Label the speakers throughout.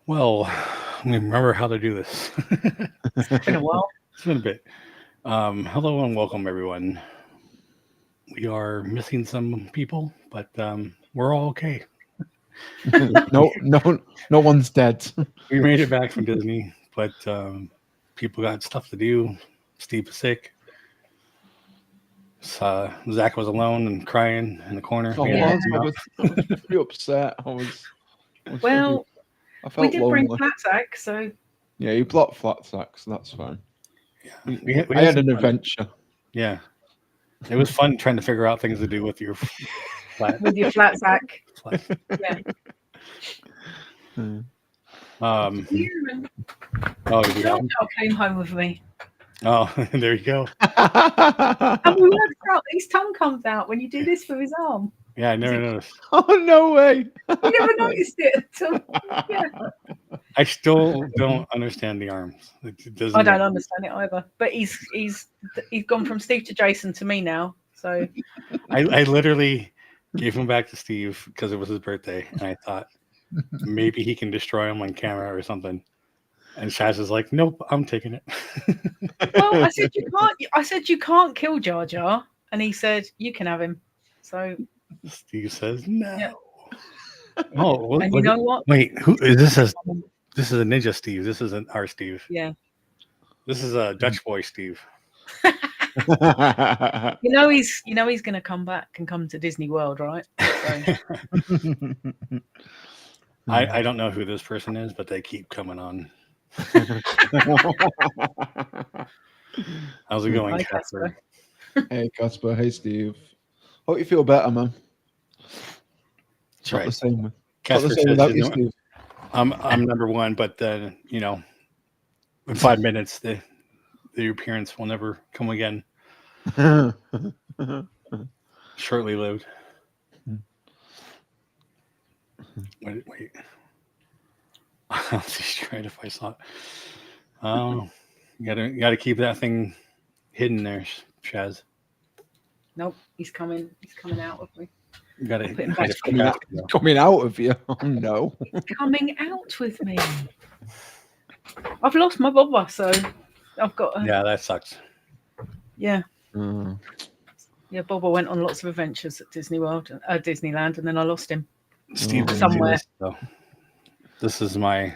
Speaker 1: Well, I mean, remember how to do this.
Speaker 2: It's been a while.
Speaker 1: It's been a bit. Hello and welcome, everyone. We are missing some people, but we're all okay.
Speaker 3: No one's dead.
Speaker 1: We made it back from Disney, but people got stuff to do. Steve was sick. Zach was alone and crying in the corner.
Speaker 3: I
Speaker 1: We had to
Speaker 2: Yeah.
Speaker 3: was.
Speaker 1: help him
Speaker 3: I
Speaker 1: out.
Speaker 3: was, I was pretty upset. I was very.
Speaker 2: Well,
Speaker 3: I
Speaker 2: we
Speaker 3: felt
Speaker 2: did bring
Speaker 3: lonely.
Speaker 2: flat sack, so
Speaker 3: Yeah, you blocked flat sacks. That's fine.
Speaker 1: Yeah, we
Speaker 3: I
Speaker 1: had
Speaker 3: had
Speaker 1: some
Speaker 3: an
Speaker 1: fun.
Speaker 3: adventure.
Speaker 1: Yeah, it was fun trying to figure out things to do with your flat.
Speaker 2: with your flat sack.
Speaker 1: flat.
Speaker 2: Yeah.
Speaker 3: Mm.
Speaker 1: Um,
Speaker 2: You and
Speaker 1: oh, you do that
Speaker 2: Jar
Speaker 1: one?
Speaker 2: Jar came home with me.
Speaker 1: Oh, there you go.
Speaker 2: And we worked out his tongue comes out when you do this with his arm.
Speaker 1: Yeah, I never noticed.
Speaker 3: Oh no way!
Speaker 2: You never noticed it until yeah.
Speaker 1: I still don't understand the arms. It doesn't
Speaker 2: I
Speaker 1: make
Speaker 2: don't understand it either. But he's gone from Steve to Jason to me now. So
Speaker 1: I literally gave him back to Steve because it was his birthday, and I thought maybe he can destroy him on camera or something. And Shaz is like, "Nope, I'm taking it."
Speaker 2: well, I said you can't. I said you can't kill Jar Jar, and he said you can have him. So
Speaker 1: Steve says, "No."
Speaker 2: yeah.
Speaker 1: Oh,
Speaker 2: And you know what?
Speaker 1: wait, who is this? This is a ninja Steve. This isn't our Steve.
Speaker 2: Yeah.
Speaker 1: This is a Dutch boy Steve.
Speaker 2: You know he's going to come back and come to Disney World, right? So,
Speaker 1: I don't know who this person is, but they keep coming on. How's it going,
Speaker 2: Hi,
Speaker 1: Casper?
Speaker 3: Hey Casper. Hey Steve. Hope you feel better, man.
Speaker 1: That's
Speaker 3: Not
Speaker 1: right.
Speaker 3: the same. Not the
Speaker 1: Casper
Speaker 3: same
Speaker 1: says
Speaker 3: without
Speaker 1: he's
Speaker 3: you,
Speaker 1: doing-
Speaker 3: Steve.
Speaker 1: I'm number one, but then in 5 minutes the appearance will never come again. Shortly lived. Wait. I'll see straight if I saw it. Oh, you gotta keep that thing hidden there, Shaz.
Speaker 2: nope, he's coming. He's coming out with me.
Speaker 1: You gotta
Speaker 2: Put him
Speaker 1: hide
Speaker 2: back.
Speaker 1: it from Casper, though.
Speaker 3: Coming out of you. Oh no.
Speaker 2: He's coming out with me. I've lost my Boba, so I've got.
Speaker 1: Yeah, that sucks.
Speaker 2: Yeah.
Speaker 3: Mm.
Speaker 2: Yeah, Boba went on lots of adventures at Disney World, Disneyland, and then I lost him
Speaker 1: Steve didn't see
Speaker 2: somewhere.
Speaker 1: this, though. This is my.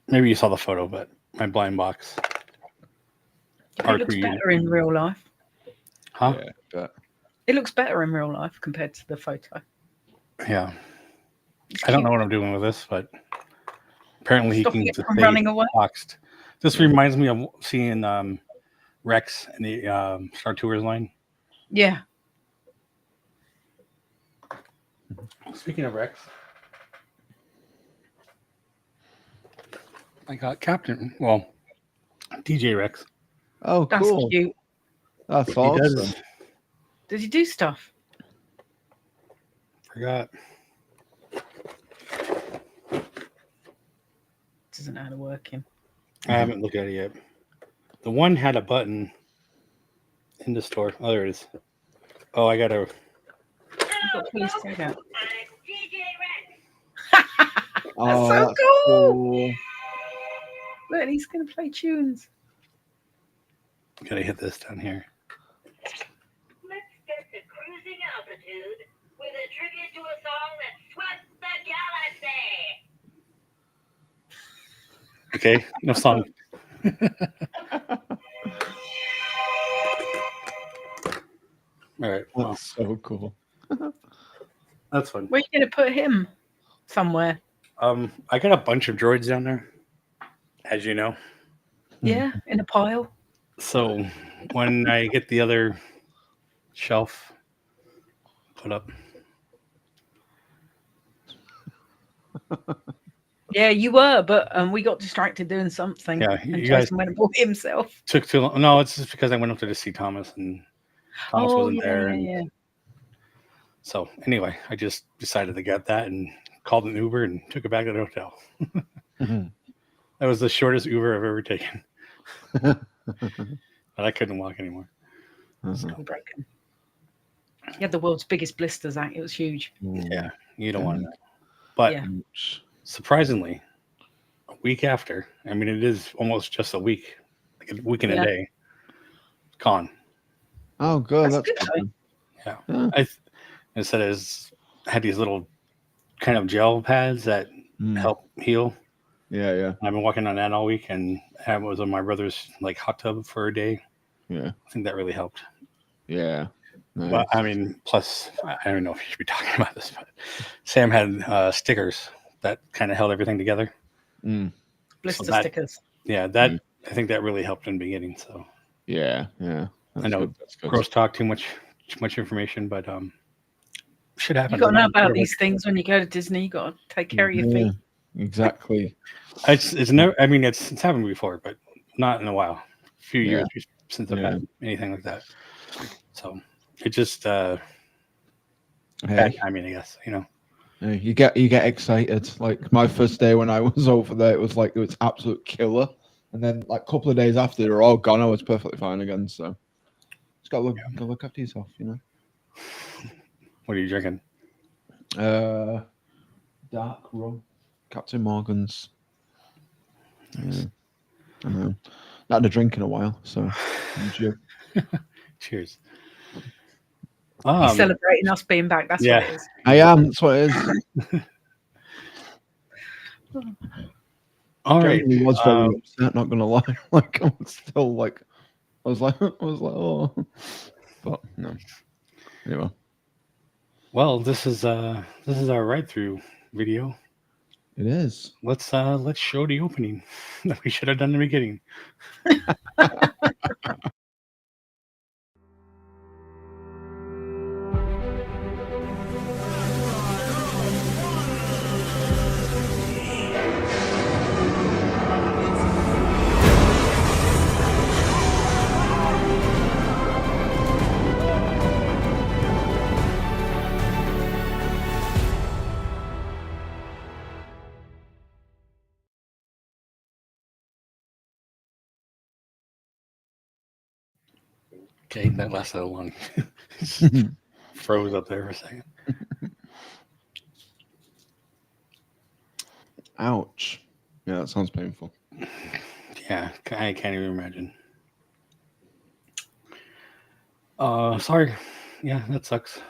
Speaker 1: Maybe you saw the photo, but my blind box.
Speaker 2: It looks better in real life.
Speaker 1: Huh?
Speaker 3: Yeah, but
Speaker 2: It looks better in real life compared to the photo.
Speaker 1: Yeah.
Speaker 2: It's
Speaker 1: I don't
Speaker 2: cute.
Speaker 1: know what I'm doing with this, but apparently he
Speaker 2: Stopping
Speaker 1: can
Speaker 2: it
Speaker 1: just
Speaker 2: from
Speaker 1: stay
Speaker 2: running away.
Speaker 1: boxed. This reminds me of seeing Rex in the Star Tours line.
Speaker 2: Yeah.
Speaker 1: Speaking of Rex, I got DJ Rex.
Speaker 3: oh,
Speaker 2: That's
Speaker 3: cool.
Speaker 2: cute.
Speaker 3: That's
Speaker 1: He
Speaker 3: awesome.
Speaker 1: does.
Speaker 2: Did you do stuff?
Speaker 1: Forgot.
Speaker 2: Doesn't know how to work him.
Speaker 1: I haven't looked at it yet. The one had a button in the store. Oh, there it is. Oh, I gotta.
Speaker 2: You've got to pull his tag out.
Speaker 3: Oh,
Speaker 2: so
Speaker 3: that's
Speaker 2: cool. Look, he's going to play tunes.
Speaker 1: Gotta hit this down here.
Speaker 4: Let's get to cruising altitude with a tribute to a song that swept the galaxy.
Speaker 1: Okay, no song. All right, well,
Speaker 3: That's so cool.
Speaker 1: that's fun.
Speaker 2: Where are you going to put him? Somewhere.
Speaker 1: I got a bunch of droids down there, as you know.
Speaker 2: Yeah, in a pile.
Speaker 1: So when I get the other shelf put up,
Speaker 2: Yeah, you were, but we got distracted doing something.
Speaker 1: Yeah,
Speaker 2: and
Speaker 1: you
Speaker 2: Jason
Speaker 1: guys-
Speaker 2: went and bought himself.
Speaker 1: took too long. No, it's just because I went up there to see Thomas, and Thomas wasn't there. And
Speaker 2: yeah.
Speaker 1: so anyway, I just decided to get that and called an Uber and took it back to the hotel. That was the shortest Uber I've ever taken. But I couldn't walk anymore.
Speaker 2: It's all broken. He had the world's biggest blister, Zach. It was huge.
Speaker 1: Yeah, you don't want to know. But
Speaker 2: Yeah.
Speaker 1: surprisingly, week after. I mean, it is almost just a week, like a week and
Speaker 2: Yeah.
Speaker 1: a day. Gone.
Speaker 3: Oh, good.
Speaker 2: That's
Speaker 3: That's
Speaker 2: good,
Speaker 3: good.
Speaker 1: Yeah.
Speaker 3: Yeah.
Speaker 1: I instead had these little kind of gel pads that
Speaker 3: Mm.
Speaker 1: help heal.
Speaker 3: Yeah, yeah,
Speaker 1: I've been working on that all week, and I was on my brother's like hot tub for a day.
Speaker 3: yeah,
Speaker 1: I think that really helped.
Speaker 3: yeah. Nice.
Speaker 1: But I mean, plus I don't know if you should be talking about this, but Sam had stickers that kind of held everything together.
Speaker 3: Mm.
Speaker 2: Blister
Speaker 1: that-
Speaker 2: stickers.
Speaker 1: Yeah, that I think that really helped in the beginning. So
Speaker 3: Yeah, yeah. That's
Speaker 1: I know
Speaker 3: good. That's good.
Speaker 1: gross talk, too much information, but should happen.
Speaker 2: You got to know about these things when you go to Disney. You got to take care of your
Speaker 3: Yeah,
Speaker 2: feet.
Speaker 3: exactly.
Speaker 1: It's never. I mean, it's happened before, but not in a while. A few years since I've had anything like that. So it just bad
Speaker 3: Hey,
Speaker 1: timing, I guess. You know.
Speaker 3: hey, you get excited. Like my first day when I was over there, it was absolute killer. And then like a couple of days after, they're all gone. I was perfectly fine again. So just gotta look after yourself, you know.
Speaker 1: What are you drinking?
Speaker 3: Dark rum, Captain Morgan's.
Speaker 1: Nice.
Speaker 3: I know. Not had a drink in a while, so enjoy.
Speaker 1: Cheers.
Speaker 2: He's celebrating us being back. That's
Speaker 1: yeah.
Speaker 2: what it is.
Speaker 3: I am. That's what it is.
Speaker 1: All right.
Speaker 3: He was very upset. Not gonna lie. Like I was still like, I was like, oh, but no. Anyway.
Speaker 1: Well, this is our ride through video.
Speaker 3: It is.
Speaker 1: Let's show the opening that we should have done in the beginning. Okay, that lasted a long. Froze up there for a second.
Speaker 3: Ouch. Yeah, that sounds painful.
Speaker 1: Yeah, I can't even imagine. Sorry. Yeah, that sucks.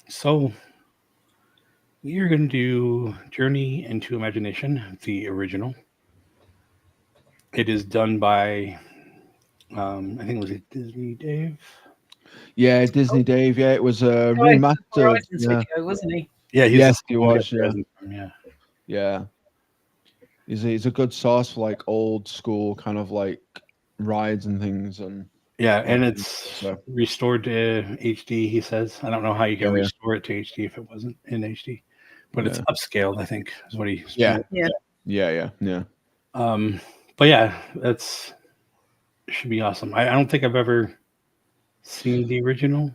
Speaker 1: So we are going to do Journey into Imagination, the original. It is done by, I think it was Disney Dave.
Speaker 3: Yeah, Disney Dave. Yeah, it was a remaster.
Speaker 2: Horizons
Speaker 3: Yeah,
Speaker 2: video, wasn't he?
Speaker 1: Yeah, he's
Speaker 3: yes,
Speaker 1: the
Speaker 3: he
Speaker 1: one who
Speaker 3: was.
Speaker 1: got
Speaker 3: Yeah,
Speaker 1: Horizon from, yeah.
Speaker 3: yeah. He's a good source for like old school kind of like rides and things, and
Speaker 1: Yeah, and it's
Speaker 3: so
Speaker 1: restored to HD, he says. I don't know how you can
Speaker 3: Yeah.
Speaker 1: restore it to HD if it wasn't in HD, but it's
Speaker 3: Yeah.
Speaker 1: upscaled, I think, is what he
Speaker 3: Yeah.
Speaker 2: Yeah.
Speaker 3: yeah.
Speaker 1: But yeah, that's should be awesome. I don't think I've ever seen the original.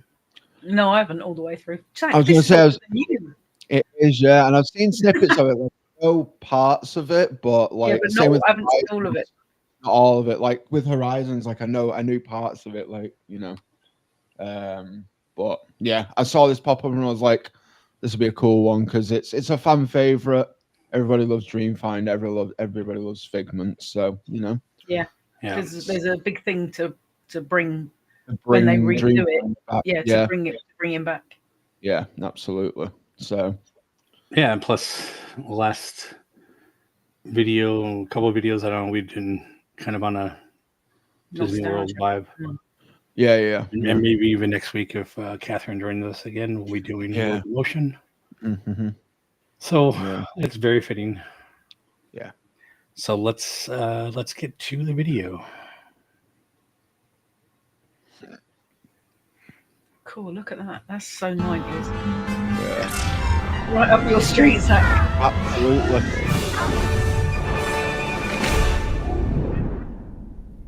Speaker 2: No, I haven't all the way through.
Speaker 3: I was going to say
Speaker 2: new.
Speaker 3: it is, yeah, and I've seen snippets of it. Like, no parts of it, but like
Speaker 2: Yeah, but
Speaker 3: same
Speaker 2: no,
Speaker 3: with
Speaker 2: I haven't seen all of it.
Speaker 3: not all of it. Like with Horizons, like I knew parts of it, like you know. But yeah, I saw this pop up and I was like, this would be a cool one because it's a fan favorite. Everybody loves Dreamfinder. Everybody loves Figment. So you know,
Speaker 2: Yeah,
Speaker 1: Yeah,
Speaker 2: because there's a big thing to bring
Speaker 3: bring
Speaker 2: when they redo
Speaker 3: Dreamfinder
Speaker 2: it.
Speaker 3: back.
Speaker 2: Yeah, to bring him back.
Speaker 3: Yeah, absolutely. So
Speaker 1: yeah, and plus last video, a couple of videos, I don't know, we've been kind of on a Disney World vibe.
Speaker 3: yeah.
Speaker 1: And maybe even next week if Catherine joins us again, we'll be doing World of Motion.
Speaker 3: Mm-hmm.
Speaker 1: So
Speaker 3: Yeah.
Speaker 1: it's very fitting.
Speaker 3: Yeah.
Speaker 1: So let's get to the video.
Speaker 2: Cool, look at that. That's so 90s.
Speaker 3: Yeah.
Speaker 2: Right up your street, Zach.
Speaker 3: Absolutely.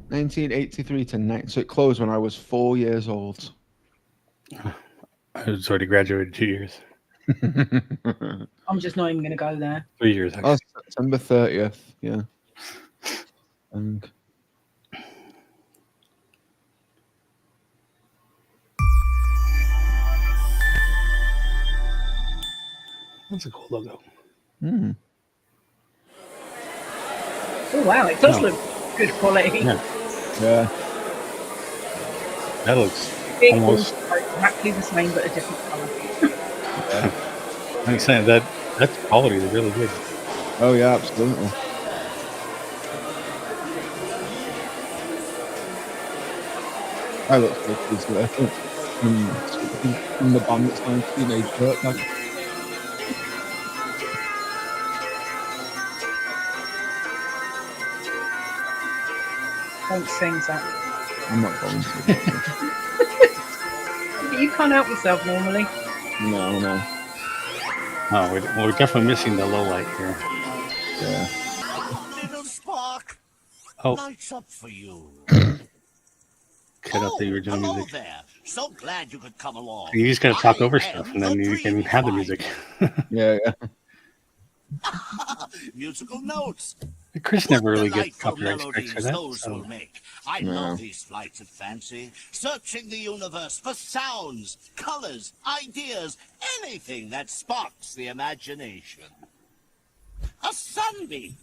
Speaker 3: 1983 to 9. So it closed when I was 4 years old.
Speaker 1: I was already graduated 2 years.
Speaker 2: I'm just not even going to go there.
Speaker 1: 3 years, actually.
Speaker 3: Oh, September 30th. Yeah. And
Speaker 1: That's a cool logo.
Speaker 3: Hmm.
Speaker 2: Oh wow, it does
Speaker 1: No.
Speaker 2: look good quality.
Speaker 1: Yeah.
Speaker 3: Yeah.
Speaker 1: That looks
Speaker 2: Vehicles
Speaker 1: almost.
Speaker 2: are exactly the same but a different color.
Speaker 1: I'm saying that's quality. They're really good.
Speaker 3: Oh yeah, absolutely. I look like he's from the band that's on Teenage Dirtbag.
Speaker 2: Don't sing, Zach.
Speaker 3: I'm not going to.
Speaker 2: But you can't help yourself normally.
Speaker 3: No.
Speaker 1: Oh, we're definitely missing the low light here.
Speaker 3: Yeah.
Speaker 5: Little spark
Speaker 1: Oh,
Speaker 5: lights up for you.
Speaker 1: cut out the original
Speaker 5: hello
Speaker 1: music.
Speaker 5: there. So glad you could come along.
Speaker 1: You just gotta talk
Speaker 5: I
Speaker 1: over
Speaker 5: am
Speaker 1: stuff, and then
Speaker 5: the
Speaker 1: you can
Speaker 5: dream
Speaker 1: have the
Speaker 5: finder.
Speaker 1: music.
Speaker 3: Yeah.
Speaker 5: Musical notes.
Speaker 1: Chris never really gets
Speaker 5: Delightful
Speaker 1: copyright strikes for
Speaker 5: melodies
Speaker 1: that.
Speaker 5: those
Speaker 1: So.
Speaker 5: will make. I
Speaker 3: No.
Speaker 5: love these flights of fancy, searching the universe for sounds, colors, ideas, anything that sparks the imagination. A sunbeam.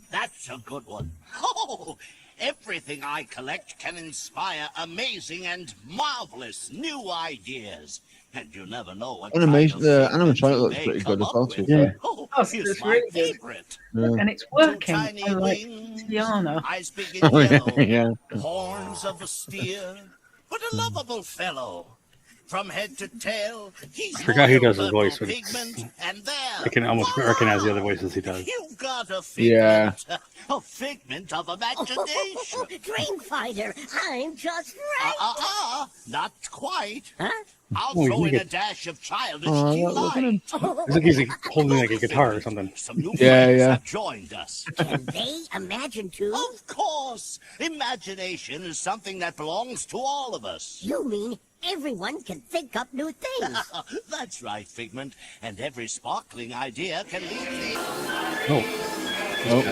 Speaker 5: That's a good one. Oh, everything I collect can inspire amazing and marvelous new ideas. And you never know what
Speaker 3: Animation.
Speaker 5: kind of
Speaker 3: The
Speaker 5: thing that
Speaker 3: animatronic
Speaker 5: you
Speaker 3: looks
Speaker 5: may
Speaker 3: pretty
Speaker 5: come
Speaker 3: good as
Speaker 5: up
Speaker 3: well. To be
Speaker 5: with.
Speaker 1: Yeah.
Speaker 3: fair.
Speaker 5: Oh,
Speaker 2: Oh,
Speaker 5: here's
Speaker 2: it's
Speaker 5: my
Speaker 2: really good.
Speaker 5: favorite.
Speaker 3: Yeah.
Speaker 2: And it's
Speaker 5: Two
Speaker 2: working.
Speaker 5: tiny
Speaker 2: I like
Speaker 5: wings,
Speaker 2: Tiana.
Speaker 5: eyes big and
Speaker 3: Oh, yeah,
Speaker 5: yellow,
Speaker 3: yeah.
Speaker 5: horns of a steer, but a lovable fellow. From head to tail, he's
Speaker 1: I forgot who
Speaker 5: royal
Speaker 1: does his
Speaker 5: purple
Speaker 1: voice, but
Speaker 5: pigment, and there,
Speaker 1: I can almost recognize the other voices he does.
Speaker 5: you've got a
Speaker 3: Yeah.
Speaker 5: figment, a figment of imagination.
Speaker 6: Dream fighter, I'm just right.
Speaker 5: Not quite.
Speaker 6: Huh?
Speaker 5: I'll
Speaker 1: Oh,
Speaker 5: throw
Speaker 1: you
Speaker 5: in a
Speaker 1: get-
Speaker 5: dash of childish
Speaker 3: Oh, look at him.
Speaker 5: delight.
Speaker 1: It's like he's like, holding like a guitar or something.
Speaker 5: Some new
Speaker 3: Yeah,
Speaker 5: friends
Speaker 3: yeah.
Speaker 5: have joined us.
Speaker 6: Can they imagine too?
Speaker 5: Of course, imagination is something that belongs to all of us.
Speaker 6: You mean everyone can think up new things?
Speaker 5: That's right, Figment. And every sparkling idea can lead to...
Speaker 1: Oh,
Speaker 3: Oh.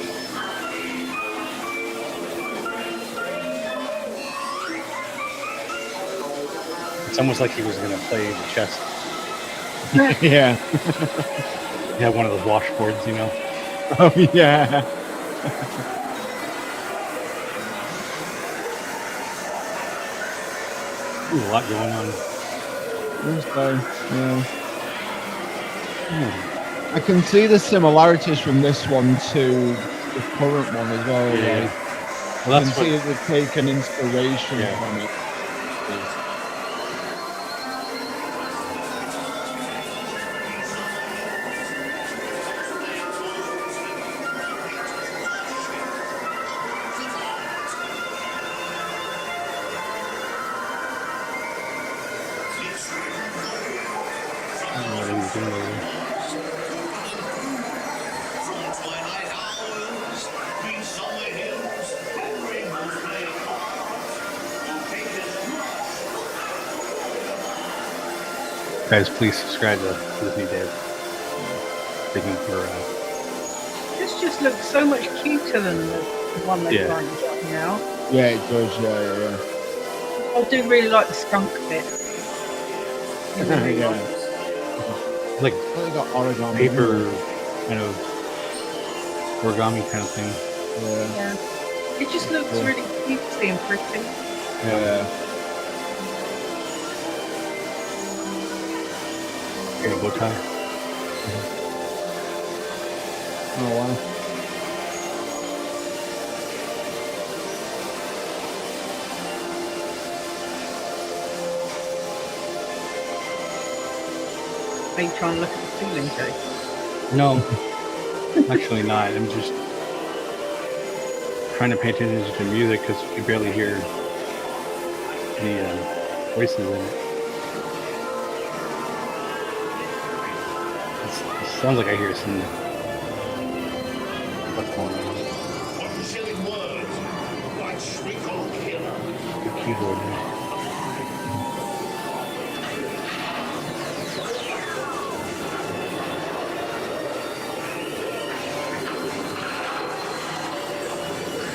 Speaker 1: it's almost like he was gonna play the chess.
Speaker 3: Yeah.
Speaker 1: He had one of those washboards, you know.
Speaker 3: Oh yeah.
Speaker 1: Ooh, a lot going on.
Speaker 3: Yeah. I can see the similarities from this one to the current one as well.
Speaker 1: Yeah.
Speaker 3: Like,
Speaker 1: Well,
Speaker 3: I can
Speaker 1: that's
Speaker 3: see
Speaker 1: what.
Speaker 3: that they've taken inspiration
Speaker 1: Yeah.
Speaker 3: from it.
Speaker 1: what he was doing over there. Guys, please subscribe to Disney Dave. Thinking for
Speaker 2: This just looks so much cuter than the one they've
Speaker 1: Yeah.
Speaker 2: got now.
Speaker 3: Yeah, it does. Yeah.
Speaker 2: I do really like the skunk bit.
Speaker 3: Yeah.
Speaker 1: like
Speaker 3: They got origami.
Speaker 1: paper kind of origami kind of thing.
Speaker 3: Yeah.
Speaker 2: Yeah. It just looks
Speaker 3: Yeah.
Speaker 2: really cutesy and pretty.
Speaker 3: Yeah.
Speaker 1: Get a bow tie.
Speaker 3: Oh wow.
Speaker 2: Are you trying to look at the ceiling, Jay?
Speaker 1: No, actually not. I'm just trying to pay attention to music because you can barely hear the voices in it. It sounds like I hear some what's going on.
Speaker 5: One silly word. Watch me go killer.
Speaker 1: The keyboard.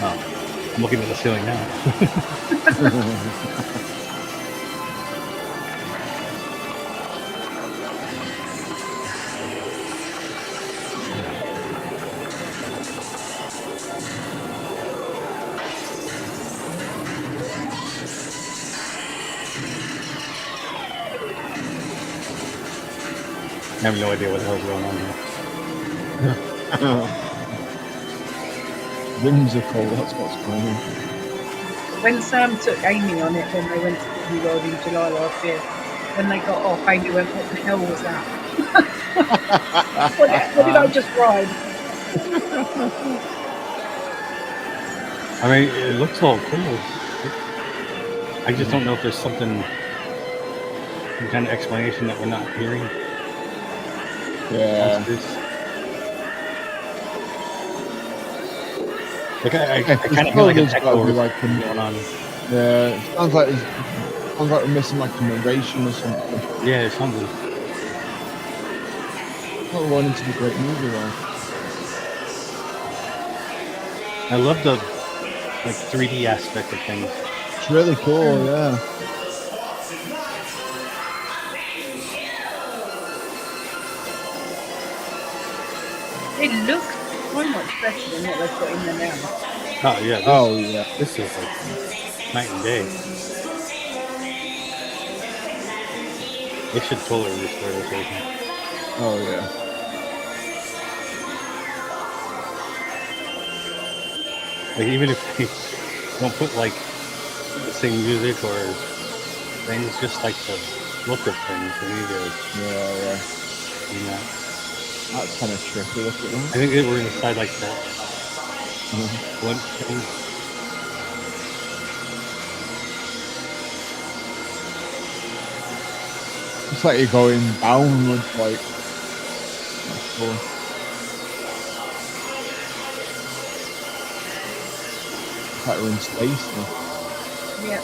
Speaker 1: Oh, I'm looking at the ceiling now. have no idea what the hell's going on here.
Speaker 3: Whimsical, that's what's going on.
Speaker 2: When Sam took Amy on it when they went to Disney World in July last year, when they got off, Amy went, "What the hell was that? What did I just ride?"
Speaker 1: I mean, it looks all cool. I just don't know if there's some kind of explanation that we're not hearing.
Speaker 3: Yeah.
Speaker 1: Like I kind of feel like an echo or
Speaker 3: like
Speaker 1: something going on.
Speaker 3: Yeah, it sounds like we're missing like a narration or something.
Speaker 1: Yeah, it sounds like.
Speaker 3: Not going into the great movie though.
Speaker 1: I love the 3D aspect of things.
Speaker 3: It's really cool, yeah.
Speaker 2: It looks so much better than what they've got in there now.
Speaker 1: Oh yeah. This is like night and day. They should totally restore this version.
Speaker 3: Oh yeah.
Speaker 1: Like even if they don't put like the same music or things, just like the look of things, they need to do that.
Speaker 3: That's kind of tricky. Look at that.
Speaker 1: I think we're inside like that one thing.
Speaker 3: It's like you're going downwards, like. That's cool. It's like we're in space now.
Speaker 2: Yeah.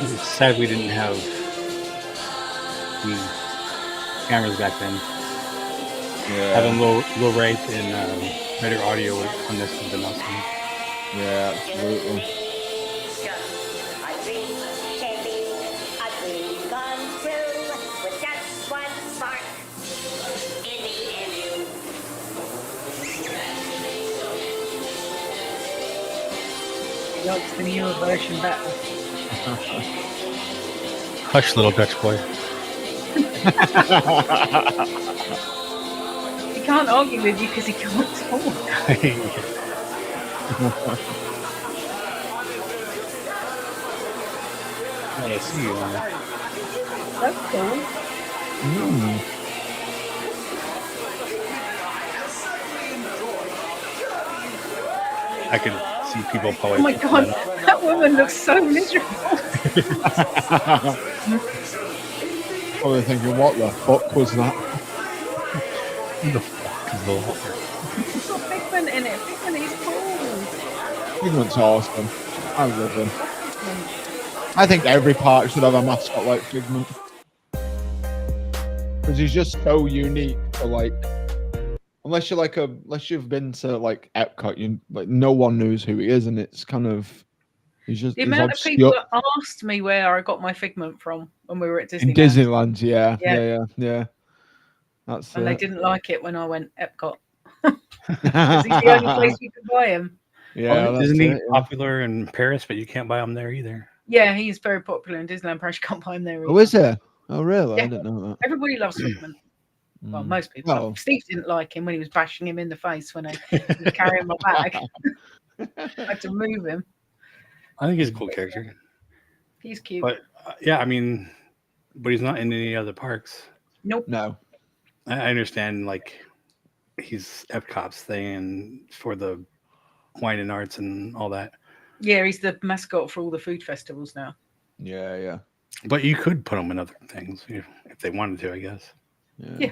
Speaker 1: It's sad we didn't have the cameras back then.
Speaker 3: Yeah.
Speaker 1: Having low rate and better audio on this would have been awesome.
Speaker 3: Yeah, absolutely.
Speaker 2: Likes the newer version better.
Speaker 1: Hush, little Dutch boy.
Speaker 2: He can't argue with you because he can't talk.
Speaker 1: I see you.
Speaker 2: That's cool.
Speaker 1: I could see people probably.
Speaker 2: Oh my god, that woman looks so miserable.
Speaker 3: Probably thinking, what the fuck was that?
Speaker 1: Who the fuck is the water?
Speaker 2: It's got Figment in it. Figment is cool.
Speaker 3: Figment's awesome. I love him. I think every park should have a mascot like Figment. Because he's just so unique for like, unless you've been to like Epcot, no one knows who he is, and it's kind of
Speaker 2: The amount of people that asked me where I got my Figment from when we were at Disneyland.
Speaker 3: In Disneyland, yeah. That's
Speaker 2: and they didn't like it when I went Epcot. Because he's the only place you could buy him.
Speaker 3: Yeah,
Speaker 1: well, isn't he popular in Paris, but you can't buy him there either?
Speaker 2: Yeah, he's very popular in Disneyland Paris. You can't buy him there either.
Speaker 3: Oh, is there? Oh, really?
Speaker 2: Yeah.
Speaker 3: I didn't know that.
Speaker 2: Everybody loves Figment. Well, most people.
Speaker 3: Well.
Speaker 2: Steve didn't like him when he was bashing him in the face when he was carrying my bag. I had to move him.
Speaker 1: I think he's a cool character.
Speaker 2: He's cute.
Speaker 1: But yeah, I mean, but he's not in any other parks.
Speaker 2: Nope.
Speaker 3: No.
Speaker 1: I understand, like, he's Epcot's thing and for the wine and arts and all that.
Speaker 2: Yeah, he's the mascot for all the food festivals now.
Speaker 3: Yeah.
Speaker 1: But you could put him in other things if they wanted to, I guess.
Speaker 2: Yeah.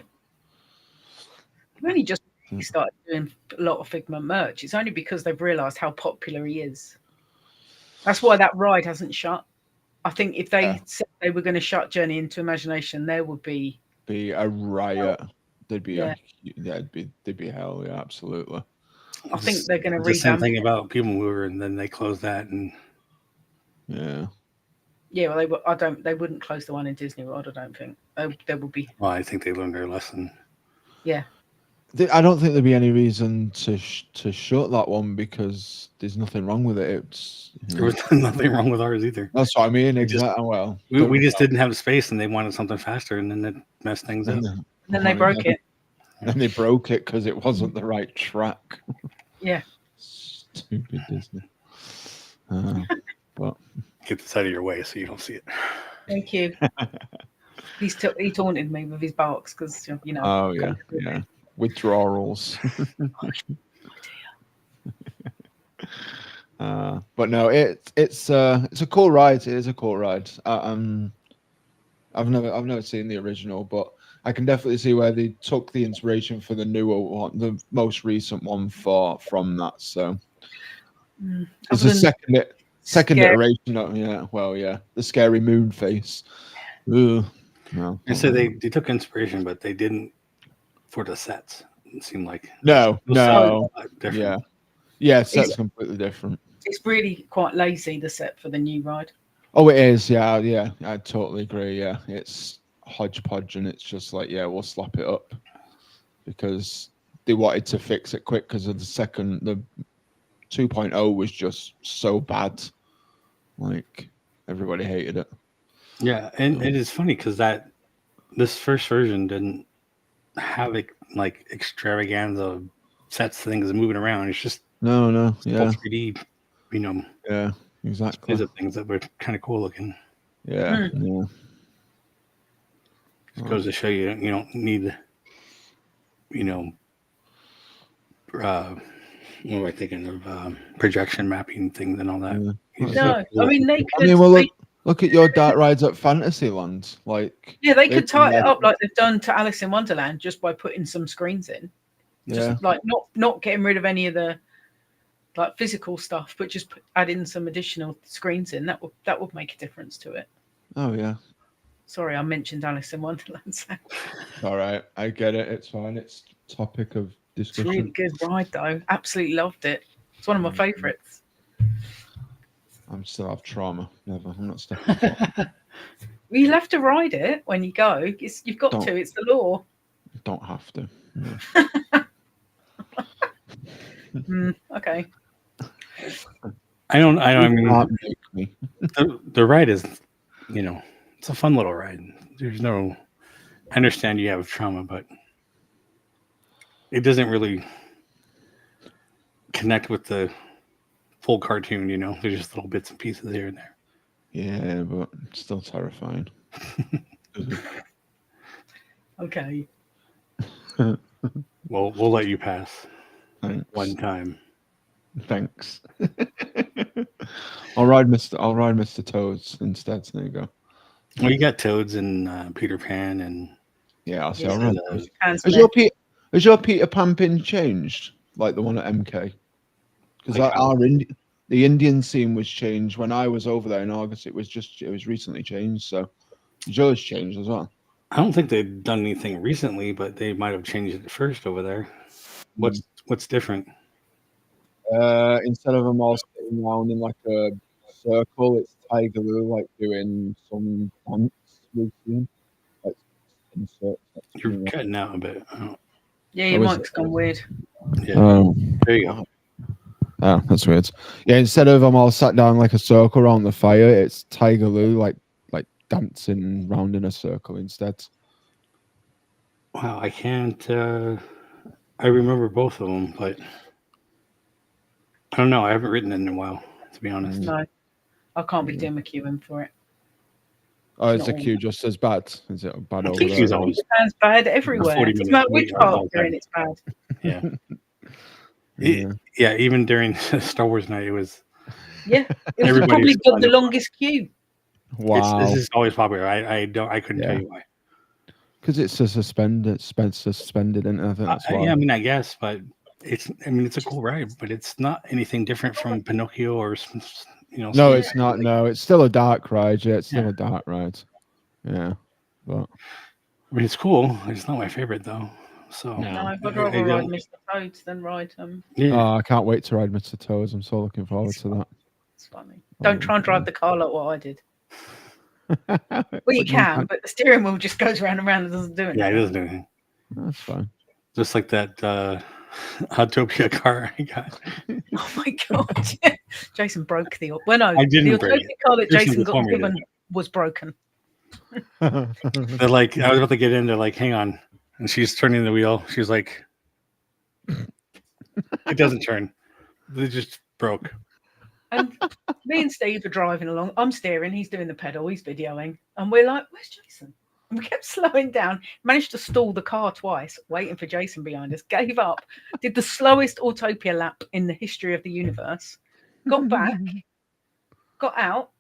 Speaker 2: We've only just started doing a lot of Figment merch. It's only because they've realised how popular he is. That's why that ride hasn't shut. I think if they said they were going to shut Journey into Imagination, there would be
Speaker 3: a riot. There'd be there'd be hell. Yeah, absolutely.
Speaker 2: I think they're going to
Speaker 1: the same
Speaker 2: revamp.
Speaker 1: thing about People Mover, and then they closed that, and
Speaker 3: Yeah.
Speaker 2: Yeah, well, they wouldn't close the one in Disney World. I don't think there would be.
Speaker 1: well, I think they learned their lesson.
Speaker 2: Yeah.
Speaker 3: I don't think there'd be any reason to shut that one because there's nothing wrong with it. It's
Speaker 1: There was nothing wrong with ours either.
Speaker 3: that's what I mean. Exactly. Well,
Speaker 1: We just didn't have the space, and they wanted something faster, and then it messed things up.
Speaker 2: And then they broke it.
Speaker 3: And they broke it because it wasn't the right track.
Speaker 2: Yeah.
Speaker 3: Stupid Disney. But
Speaker 1: Get this out of your way so you don't see it.
Speaker 2: Thank you. He taunted me with his barks because
Speaker 3: oh yeah. Withdrawals. But no, it's a cool ride. It is a cool ride. I've never seen the original, but I can definitely see where they took the inspiration for the newer one, the most recent one from that. So it's a second iteration of the scary moon face. Ugh. No,
Speaker 1: I said they took inspiration, but they didn't for the sets. It seemed like
Speaker 3: no,
Speaker 1: different.
Speaker 3: yeah, set's completely different.
Speaker 2: It's really quite lazy, the set for the new ride.
Speaker 3: Oh, it is. Yeah, I totally agree. Yeah, it's hodgepodge, and it's just like, we'll slap it up because they wanted to fix it quick because of the 2.0 was just so bad. Like everybody hated it.
Speaker 1: Yeah, and it is funny because this first version didn't have like extravaganza sets, things moving around. It's just
Speaker 3: no,
Speaker 1: full 3D,
Speaker 3: yeah, exactly.
Speaker 1: These are things that were kind of cool looking.
Speaker 3: Yeah.
Speaker 1: It goes to show you don't need, what am I thinking of? Projection mapping things and all that.
Speaker 2: No, I mean they could.
Speaker 3: I mean, well, look at your dark rides at Fantasyland. Like,
Speaker 2: they could tie it up like they've done to Alice in Wonderland just by putting some screens in. Just like not getting rid of any of the like physical stuff, but just add in some additional screens in. That would make a difference to it.
Speaker 3: Oh yeah.
Speaker 2: Sorry, I mentioned Alice in Wonderland. So.
Speaker 3: All right, I get it. It's fine. It's topic of discussion.
Speaker 2: It's a really good ride, though. Absolutely loved it. It's one of my favourites.
Speaker 3: I'm still have trauma. Never. I'm not stepping.
Speaker 2: Well, you'll have to ride it when you go. You've got to. It's the law.
Speaker 3: Don't have to.
Speaker 2: No. Okay.
Speaker 1: I mean, the ride is, it's a fun little ride. I understand you have trauma, but it doesn't really connect with the full cartoon. There's just little bits and pieces here and there.
Speaker 3: Yeah, but it's still terrifying.
Speaker 2: Okay.
Speaker 1: Well, we'll let you pass.
Speaker 3: Thanks.
Speaker 1: One time.
Speaker 3: Thanks. I'll ride Mr. Toads instead. So there you go.
Speaker 1: Well, you got Toads and Peter Pan and
Speaker 3: I'll see. I'll ride those. Has your Peter Pan pin changed like the one at MK? Because the Indian scene was changed when I was over there in August. It was recently changed. So yours changed as well.
Speaker 1: I don't think they've done anything recently, but they might have changed it first over there. What's different?
Speaker 3: Instead of them all sitting around in like a circle, it's Tiger Lou like doing some dance routine. Like,
Speaker 1: You're cutting out a bit. Oh.
Speaker 2: Yeah, your mic's gone weird.
Speaker 1: Yeah. There you go.
Speaker 3: Oh, that's weird. Yeah, instead of them all sat down like a circle around the fire, it's Tiger Lou like dancing round in a circle instead.
Speaker 1: Wow, I can't. I remember both of them, but I don't know. I haven't written it in a while, to be honest.
Speaker 2: No, I can't be doing a queuing for it.
Speaker 3: Oh, is the queue just as bad? Is it bad over there?
Speaker 2: It's bad everywhere. It doesn't matter which part you're in, it's bad.
Speaker 1: Yeah. Yeah, even during Star Wars night, it was.
Speaker 2: Yeah, it was probably got the longest queue.
Speaker 3: Wow,
Speaker 1: this is always popular. I couldn't tell you why.
Speaker 3: Because it's a suspended, suspended, and I think that's why.
Speaker 1: Yeah, I mean, I guess, but it's a cool ride, but it's not anything different from Pinocchio or
Speaker 3: No,
Speaker 1: some-
Speaker 3: it's not.
Speaker 1: like-
Speaker 3: No, it's still a dark ride. Yeah, it's still
Speaker 1: Yeah.
Speaker 3: a dark ride. Yeah, but
Speaker 1: I mean, it's cool. It's not my favorite though. So
Speaker 3: No.
Speaker 2: No, I'd
Speaker 1: I
Speaker 2: rather ride
Speaker 1: don't-
Speaker 2: Mr. Toads than ride
Speaker 1: yeah.
Speaker 3: oh, I can't wait to ride Mr. Toes. I'm so looking forward to that.
Speaker 2: It's funny. Don't try and drive the car like what I did. Well, you
Speaker 3: But
Speaker 2: can, but the steering wheel just goes round and round and doesn't do anything.
Speaker 1: Yeah, it doesn't do anything.
Speaker 3: That's fine.
Speaker 1: Just like that Autopia car I got.
Speaker 2: Oh my god! Jason broke the. Well, no,
Speaker 1: I didn't
Speaker 2: the
Speaker 1: break
Speaker 2: Autopia car that
Speaker 1: Jason
Speaker 2: Jason got
Speaker 1: told me to.
Speaker 2: given was broken.
Speaker 1: They're like, I was about to get in. They're like, hang on, and she's turning the wheel. She's like, it doesn't turn. It just broke.
Speaker 2: And me and Steve are driving along. I'm steering. He's doing the pedal. He's videoing, and we're like, "Where's Jason?" And we kept slowing down. Managed to stall the car twice, waiting for Jason behind us. Gave up. Did the slowest Autopia lap in the history of the universe. Got back. Got out.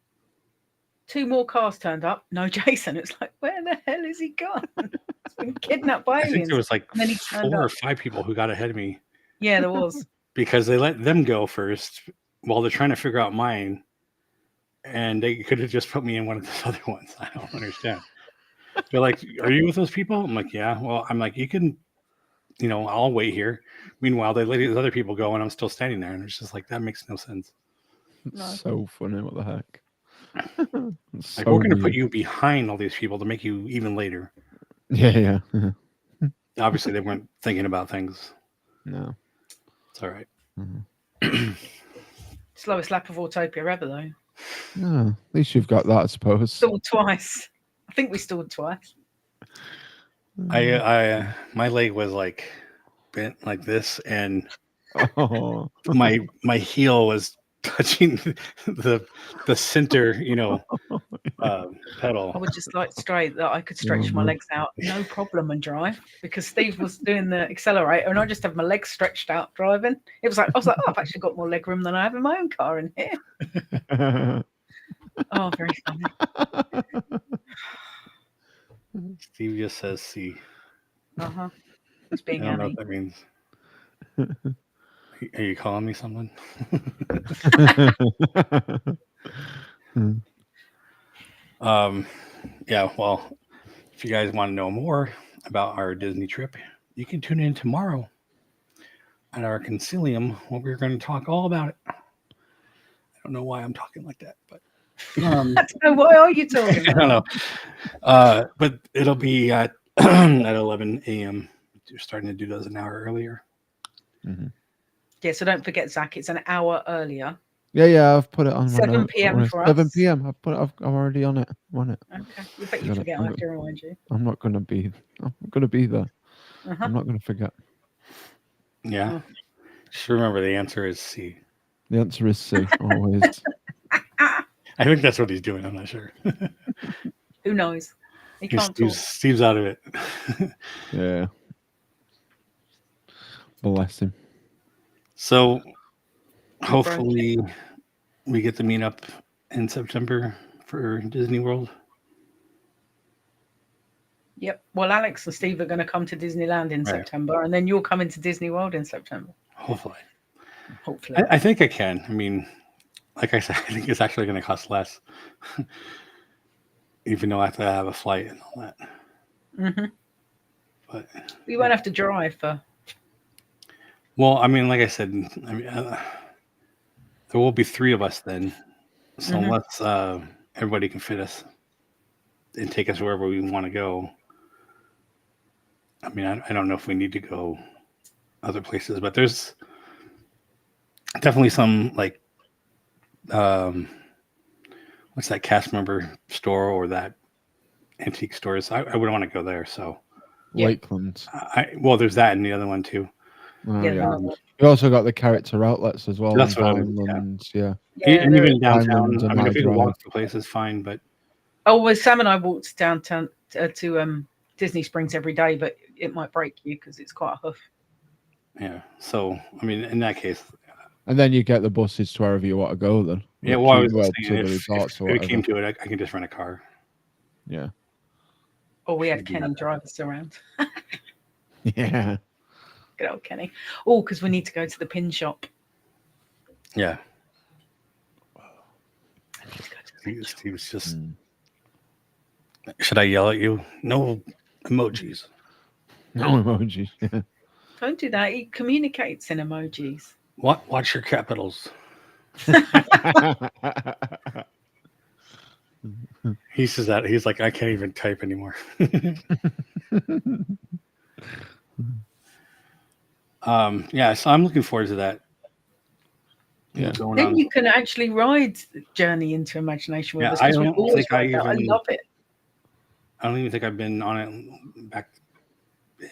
Speaker 2: 2 more cars turned up. No Jason. It's like, where the hell is he gone? He's been kidnapped by
Speaker 1: I think
Speaker 2: aliens.
Speaker 1: there was like
Speaker 2: And then he turned
Speaker 1: 4 or
Speaker 2: up.
Speaker 1: 5 people who got ahead of me
Speaker 2: Yeah, there was.
Speaker 1: because they let them go first while they're trying to figure out mine, and they could have just put me in one of the other ones. I don't understand. They're like, "Are you with those people?" I'm like, "Yeah." Well, I'm like, "You can, I'll wait here." Meanwhile, they let these other people go, and I'm still standing there, and it's just like that makes no sense.
Speaker 2: No.
Speaker 3: So funny. What the heck?
Speaker 1: Like, we're going to put you behind all these people to make you even later.
Speaker 3: Yeah, yeah.
Speaker 1: Obviously, they weren't thinking about things.
Speaker 3: No.
Speaker 1: It's all right.
Speaker 2: Slowest lap of Autopia ever, though.
Speaker 3: Yeah, at least you've got that, I suppose.
Speaker 2: Stalled twice. I think we stalled twice.
Speaker 1: I my leg was like bent like this, and
Speaker 3: Oh.
Speaker 1: my heel was touching the center,
Speaker 2: I
Speaker 1: pedal.
Speaker 2: would just like straight that I could stretch my
Speaker 3: no.
Speaker 2: legs out, no problem, and drive because Steve was doing the accelerator and I just have my legs stretched out driving. I was like, oh, I've actually got more leg room than I have in my own car in here. Oh, very funny.
Speaker 1: Steve just says C.
Speaker 2: Uh-huh. He's
Speaker 1: I
Speaker 2: being
Speaker 1: don't know
Speaker 2: Annie.
Speaker 1: what that means. Are you calling me something? Yeah, well, if you guys want to know more about our Disney trip, you can tune in tomorrow at our Concilium where we're going to talk all about it. I don't know why I'm talking like that, but
Speaker 2: So what are you talking
Speaker 1: I
Speaker 2: about?
Speaker 1: don't know. But it'll be at 11 a.m. We're starting to do those an hour earlier.
Speaker 2: Yeah, so don't forget, Zach, it's an hour earlier.
Speaker 3: Yeah, I've put it on.
Speaker 2: 7
Speaker 3: my notes,
Speaker 2: p.m.
Speaker 3: don't worry.
Speaker 2: for
Speaker 3: 7
Speaker 2: us.
Speaker 3: p.m. I'm already on it. I'm on it.
Speaker 2: Okay. You bet you
Speaker 3: Gotta-
Speaker 2: forget. I have to remind you.
Speaker 3: I'm not gonna be. I'm gonna be there.
Speaker 2: Uh-huh.
Speaker 3: I'm not gonna forget.
Speaker 1: Yeah.
Speaker 2: Oh.
Speaker 1: Just remember the answer is C.
Speaker 3: The answer is C. Always.
Speaker 1: I think that's what he's doing. I'm not sure.
Speaker 2: Who knows? He can't talk.
Speaker 1: Steve's out of it.
Speaker 3: Yeah. Bless him.
Speaker 1: So hopefully we get to meet up in September for Disney World.
Speaker 2: Yep. Well, Alex and Steve are going to come to Disneyland in
Speaker 1: Right.
Speaker 2: September, and then you'll come into Disney World in September.
Speaker 1: Hopefully.
Speaker 2: Hopefully.
Speaker 1: I think I can. I mean, like I said, I think it's actually going to cost less. Even though I have to have a flight and all that.
Speaker 2: Mm-hmm.
Speaker 1: But
Speaker 2: We won't have to drive for.
Speaker 1: well, I mean, like I said, I mean, there will be 3 of us then. So
Speaker 2: Mhm.
Speaker 1: unless everybody can fit us and take us wherever we want to go. I mean, I don't know if we need to go other places, but there's definitely some like what's that cast member store or that antique stores. I wouldn't want to go there. So
Speaker 2: Yeah.
Speaker 3: Lakeland.
Speaker 1: well, there's that and the other one too.
Speaker 3: Oh,
Speaker 2: Yeah,
Speaker 3: yeah.
Speaker 2: no,
Speaker 3: You also got the character outlets as well.
Speaker 1: That's
Speaker 3: in
Speaker 1: what I was- yeah.
Speaker 3: Vineland, yeah.
Speaker 1: And
Speaker 2: there
Speaker 1: even
Speaker 2: is.
Speaker 1: downtown.
Speaker 3: Diamond and
Speaker 1: I mean, if we could
Speaker 3: Hydro.
Speaker 1: walk the place is fine, but
Speaker 2: Oh, well, Sam and I walked downtown to Disney Springs every day, but it might break you because it's quite a hoof.
Speaker 1: yeah. So I mean, in that case,
Speaker 3: And then you get the buses to wherever you want to go then.
Speaker 1: yeah.
Speaker 3: Like,
Speaker 1: Well, I
Speaker 3: you
Speaker 1: was
Speaker 3: go
Speaker 1: saying
Speaker 3: to the
Speaker 1: if
Speaker 3: resorts or
Speaker 1: it came
Speaker 3: whatever.
Speaker 1: to it, I can just rent a car.
Speaker 3: Yeah.
Speaker 2: Or we had Kenny drive us around.
Speaker 3: Yeah.
Speaker 2: Good old Kenny. Oh, because we need to go to the pin shop.
Speaker 1: Yeah.
Speaker 2: I need to go to the pin shop.
Speaker 1: He was just.
Speaker 3: Mm.
Speaker 1: Should I yell at you? No emojis.
Speaker 3: No emojis. Yeah.
Speaker 2: Don't do that. He communicates in emojis.
Speaker 1: What? Watch your capitals. He says that. He's like, I can't even type anymore. Yeah, so I'm looking forward to that.
Speaker 3: Yeah.
Speaker 1: Going
Speaker 2: Then
Speaker 1: on.
Speaker 2: you can actually ride Journey into Imagination with
Speaker 1: Yeah,
Speaker 2: us.
Speaker 1: I
Speaker 2: 'Cause we've
Speaker 1: don't
Speaker 2: always
Speaker 1: think I
Speaker 2: rode that. I
Speaker 1: even-
Speaker 2: love it.
Speaker 1: I don't even think I've been on it back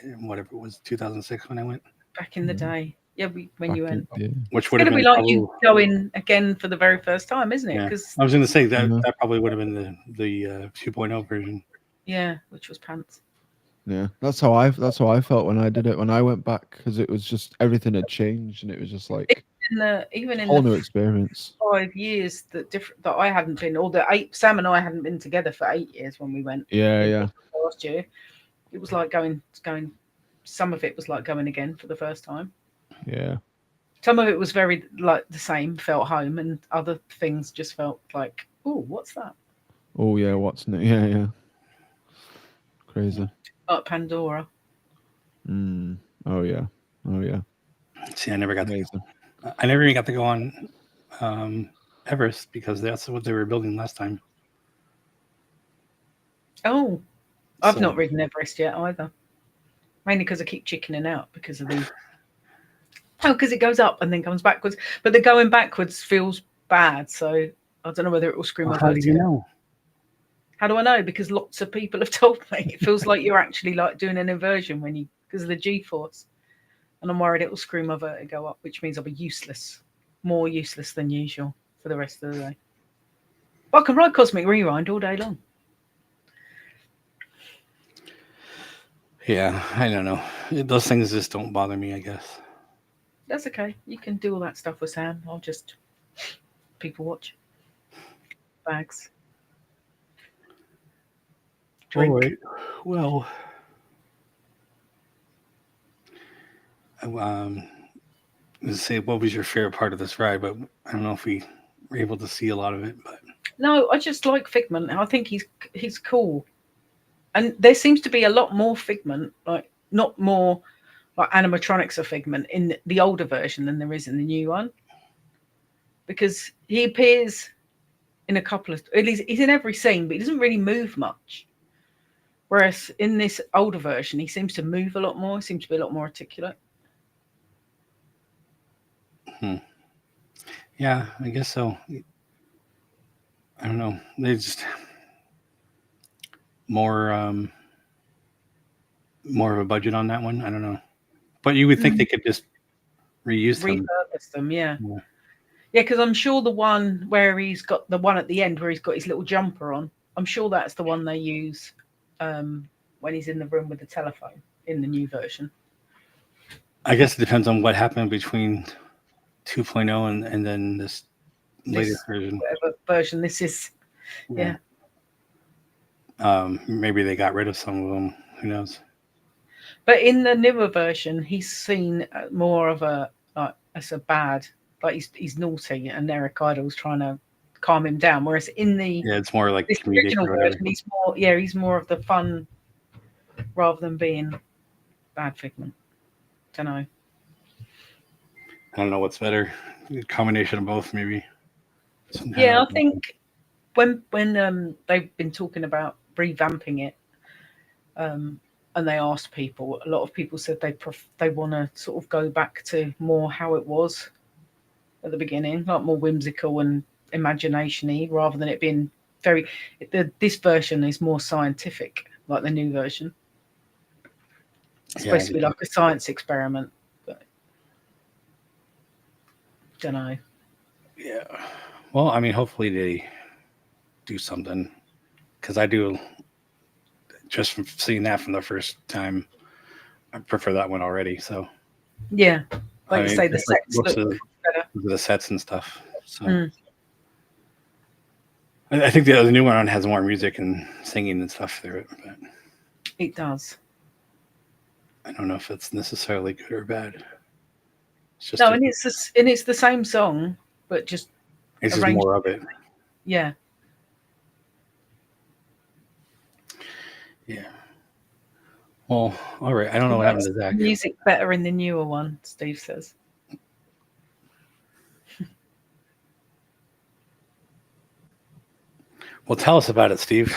Speaker 1: in whatever it was, 2006 when I went,
Speaker 2: Back in the day. Yeah, when you went.
Speaker 3: Yeah.
Speaker 1: which
Speaker 2: It's
Speaker 1: would
Speaker 2: going
Speaker 1: have
Speaker 2: to be
Speaker 1: been
Speaker 2: like you
Speaker 1: probably-
Speaker 2: going again for the very first time, isn't it?
Speaker 1: Yeah.
Speaker 2: Because
Speaker 1: I was going to say that
Speaker 3: Mhm.
Speaker 1: that probably would have been the 2.0 version.
Speaker 2: which was pants.
Speaker 3: Yeah, that's how I felt when I did it. When I went back, because it was just everything had changed, and it was just like
Speaker 2: Even
Speaker 3: a
Speaker 2: in
Speaker 3: whole
Speaker 2: the
Speaker 3: new experience.
Speaker 2: 5 years that I hadn't been, or the 8, Sam and I hadn't been together for 8 years when we went
Speaker 3: Yeah.
Speaker 2: last year. It was like going. Some of it was like going again for the first time.
Speaker 3: Yeah.
Speaker 2: Some of it was very like the same, felt home, and other things just felt like, oh, what's that?
Speaker 3: Oh yeah. What's new? Yeah. Crazy.
Speaker 2: Like Pandora.
Speaker 3: Mm. Oh yeah.
Speaker 1: See, I never got to.
Speaker 3: Amazing.
Speaker 1: I never even got to go on Everest because that's what they were building last time.
Speaker 2: Oh, I've
Speaker 1: So-
Speaker 2: not ridden Everest yet either. Mainly because I keep chickening out because of the. Oh, because it goes up and then comes backwards. But the going backwards feels bad. So I don't know whether it will screw my
Speaker 1: How do
Speaker 2: vertigo.
Speaker 1: you know?
Speaker 2: How do I know? Because lots of people have told me. It feels like you're actually like doing an inversion because of the G-force. And I'm worried it will screw my vertigo up, which means I'll be useless. More useless than usual for the rest of the day. But I can ride Cosmic Rewind all day long.
Speaker 1: Yeah, I don't know. Those things just don't bother me, I guess.
Speaker 2: That's okay. You can do all that stuff with Sam. I'll just people watch. Bags. Drink.
Speaker 1: All right. Well, let's say what was your favorite part of this ride, but I don't know if we were able to see a lot of it. But
Speaker 2: No, I just like Figment. I think he's cool. And there seems to be a lot more Figment, like not more like animatronics of Figment in the older version than there is in the new one. Because he appears in a couple of, at least he's in every scene, but he doesn't really move much. Whereas in this older version, he seems to move a lot more. He seems to be a lot more articulate.
Speaker 1: yeah, I guess so. I don't know. They just more of a budget on that one. I don't know, but you would think they could just reuse them.
Speaker 2: Repurpose them, yeah.
Speaker 1: Yeah.
Speaker 2: Yeah, because I'm sure the one where he's got the one at the end where he's got his little jumper on, I'm sure that's the one they use when he's in the room with the telephone in the new version.
Speaker 1: I guess it depends on what happened between 2.0 and then this latest version.
Speaker 2: Whatever version this is. Yeah.
Speaker 1: Maybe they got rid of some of them. Who knows? But
Speaker 2: in the newer version, he's seen more of a like as a bad, like he's naughty, and Eric Idle's trying to calm him down. Whereas in the
Speaker 1: it's more like
Speaker 2: this
Speaker 1: comedic
Speaker 2: original
Speaker 1: or whatever.
Speaker 2: version, he's more of the fun rather than being bad Figment. Don't know.
Speaker 1: I don't know what's better. A combination of both, maybe.
Speaker 2: Yeah, I think when they've been talking about revamping it, and they asked people, a lot of people said they want to sort of go back to more how it was at the beginning, like more whimsical and imagination-y, rather than it being very. This version is more scientific, like the new version. It's supposed to be like a science experiment, but don't know.
Speaker 1: Yeah. Well, I mean, hopefully they do something, because I do. Just from seeing that from the first time, I prefer that one already. So
Speaker 2: yeah, like
Speaker 1: I
Speaker 2: you say,
Speaker 1: mean,
Speaker 2: the sets look better.
Speaker 1: The sets and stuff. So I think the new one has more music and singing and stuff through it. But
Speaker 2: It does.
Speaker 1: I don't know if it's necessarily good or bad. It's just
Speaker 2: No, and it's the same song, but just
Speaker 1: it's just
Speaker 2: arranged.
Speaker 1: more of it.
Speaker 2: Yeah.
Speaker 1: Yeah. Well, all right. I don't know what happened to Zach.
Speaker 2: Music better in the newer one, Steve says.
Speaker 1: Well, tell us about it, Steve.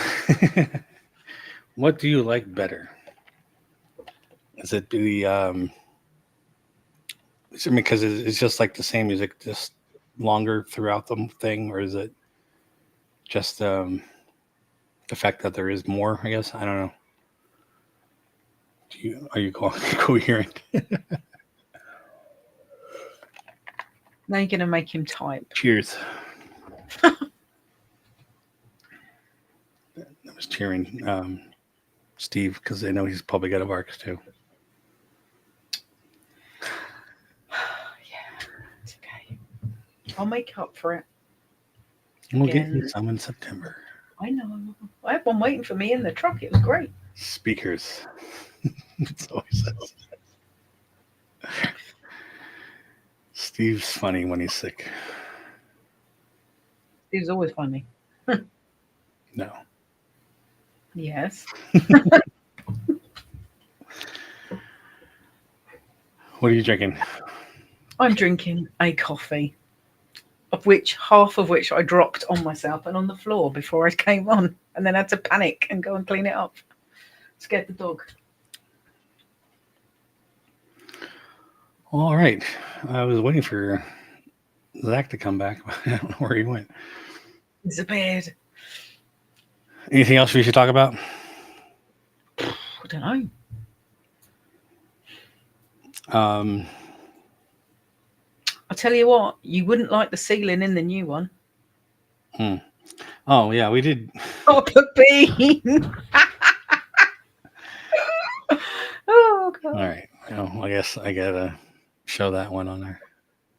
Speaker 1: What do you like better? Is it the because it's just like the same music, just longer throughout the thing, or is it just the fact that there is more? I guess I don't know. Are you coherent?
Speaker 2: Now you're going to make him type.
Speaker 1: Cheers. I was cheering Steve because I know he's probably got a bark too.
Speaker 2: Yeah, it's okay. I'll make up for it.
Speaker 1: We'll get
Speaker 2: Again.
Speaker 1: you some in September.
Speaker 2: I know. I had one waiting for me in the truck. It was great.
Speaker 1: Speakers. That's all he says. Steve's funny when he's sick.
Speaker 2: It was always funny.
Speaker 1: No.
Speaker 2: Yes.
Speaker 1: What are you drinking?
Speaker 2: I'm drinking a coffee, of which half of which I dropped on myself and on the floor before I came on, and then had to panic and go and clean it up. Scared the dog.
Speaker 1: All right. I was waiting for Zach to come back, but I don't know where he went.
Speaker 2: Disappeared.
Speaker 1: Anything else we should talk about?
Speaker 2: I don't know. I'll tell you what, you wouldn't like the ceiling in the new one.
Speaker 1: Oh, yeah, we did.
Speaker 2: Papa Bean. Oh, God.
Speaker 1: All right. Well, I guess I got to show that one on there.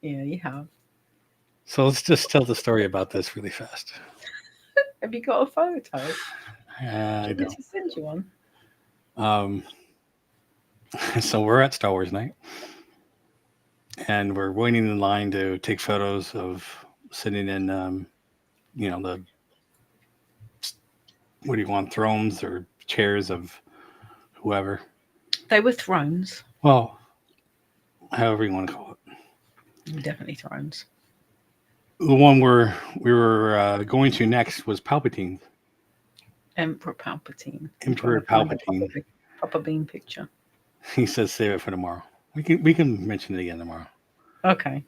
Speaker 2: Yeah, you have.
Speaker 1: So let's just tell the story about this really fast.
Speaker 2: Have you got a photo?
Speaker 1: I
Speaker 2: Did
Speaker 1: don't.
Speaker 2: he send you one?
Speaker 1: So we're at Star Wars night, and we're waiting in line to take photos of sitting in, the what do you want, thrones or chairs of whoever.
Speaker 2: They were thrones.
Speaker 1: Well, however you want to call it.
Speaker 2: Definitely thrones.
Speaker 1: The one we were going to next was Palpatine.
Speaker 2: Emperor Palpatine.
Speaker 1: Emperor Palpatine.
Speaker 2: Papa Bean picture.
Speaker 1: He says save it for tomorrow. We can mention it again tomorrow.
Speaker 2: Okay.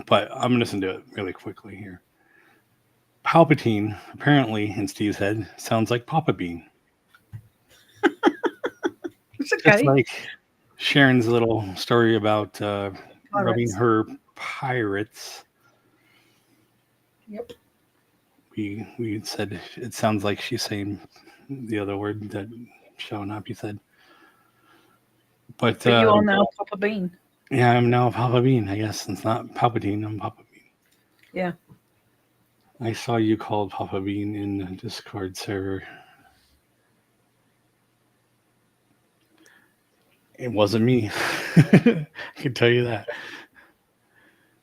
Speaker 1: But I'm just going to do it really quickly here. Palpatine, apparently, in Steve's head, sounds like Papa Bean.
Speaker 2: It's okay.
Speaker 1: It's like Sharon's little story about rubbing her pirates.
Speaker 2: Yep.
Speaker 1: We said it sounds like she's saying the other word that shall not be said. But
Speaker 2: you are now Papa Bean.
Speaker 1: Yeah, I'm now Papa Bean. I guess it's not Palpatine. I'm Papa Bean.
Speaker 2: Yeah.
Speaker 1: I saw you called Papa Bean in the Discord server. It wasn't me. I can tell you that.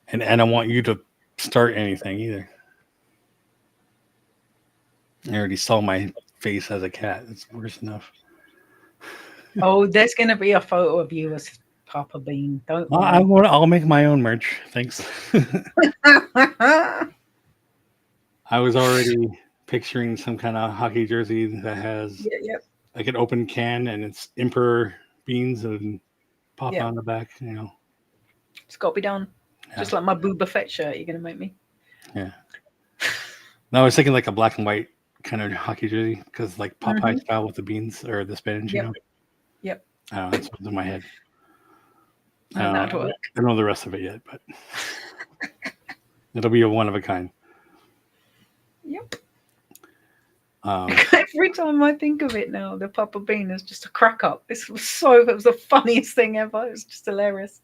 Speaker 1: And I don't want you to start anything either. I already saw my face as a cat. It's worse enough.
Speaker 2: Oh, there's going to be a photo of you as Papa Bean. Don't worry.
Speaker 1: I'll make my own merch. Thanks. I was already picturing some kind of hockey jersey that has like an open can and it's Emperor beans and Papa on the back.
Speaker 2: It's got to be done.
Speaker 1: Yeah.
Speaker 2: Just like my Boba Fett shirt you're going to make me.
Speaker 1: Yeah. No, I was thinking like a black and white kind of hockey jersey because like Popeye style with the beans or the spinach,
Speaker 2: Yep. Yep.
Speaker 1: I don't know, that's what's in my head. I
Speaker 2: That'll work.
Speaker 1: don't know the rest of it yet, but it'll be a one of a kind.
Speaker 2: Yep. Every time I think of it now, the Papa Bean is just a crack up. It was the funniest thing ever. It was just hilarious.